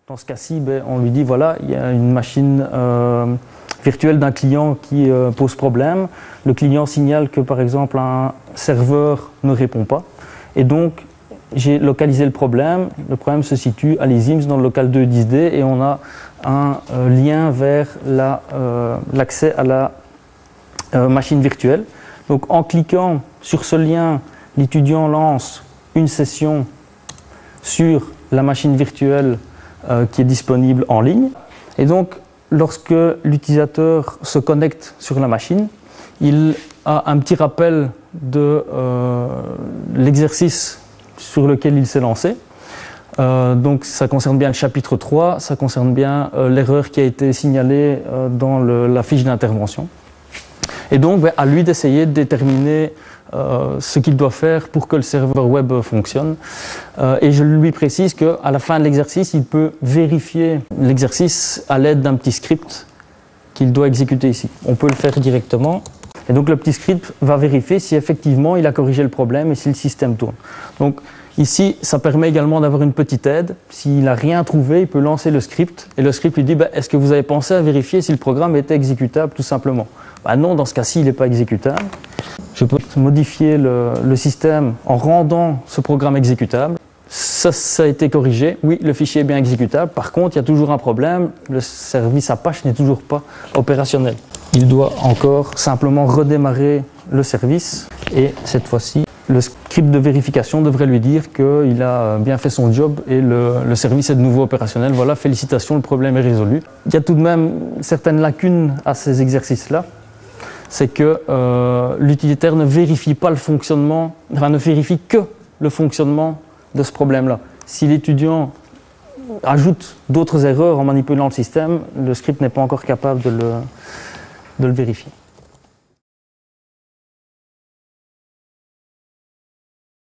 Dans ce cas-ci, on lui dit voilà, il y a une machine virtuelle d'un client qui pose problème. Le client signale que par exemple un serveur ne répond pas. Et donc j'ai localisé le problème. Le problème se situe à l'ISIMS dans le local 2.10d et on a un lien vers l'accès à la machine virtuelle. Donc en cliquant sur ce lien, l'étudiant lance une session sur la machine virtuelle qui est disponible en ligne. Et donc, lorsque l'utilisateur se connecte sur la machine, il a un petit rappel de l'exercice sur lequel il s'est lancé. Donc, ça concerne bien le chapitre 3, ça concerne bien l'erreur qui a été signalée dans la fiche d'intervention. Et donc, à lui d'essayer de déterminer ce qu'il doit faire pour que le serveur web fonctionne. Et je lui précise qu'à la fin de l'exercice, il peut vérifier l'exercice à l'aide d'un petit script qu'il doit exécuter ici. On peut le faire directement. Et donc le petit script va vérifier si effectivement il a corrigé le problème et si le système tourne. Donc ici, ça permet également d'avoir une petite aide. S'il n'a rien trouvé, il peut lancer le script et le script lui dit est-ce que vous avez pensé à vérifier si le programme était exécutable tout simplement? Non, dans ce cas-ci, il n'est pas exécutable. Je peux modifier le système en rendant ce programme exécutable. Ça a été corrigé. Oui, le fichier est bien exécutable. Par contre, il y a toujours un problème. Le service Apache n'est toujours pas opérationnel. Il doit encore simplement redémarrer le service. Et cette fois-ci, le script de vérification devrait lui dire qu'il a bien fait son job et le service est de nouveau opérationnel. Voilà, félicitations, le problème est résolu. Il y a tout de même certaines lacunes à ces exercices-là. C'est que l'utilitaire ne vérifie pas le fonctionnement, ne vérifie que le fonctionnement de ce problème-là. Si l'étudiant ajoute d'autres erreurs en manipulant le système, le script n'est pas encore capable de le vérifier.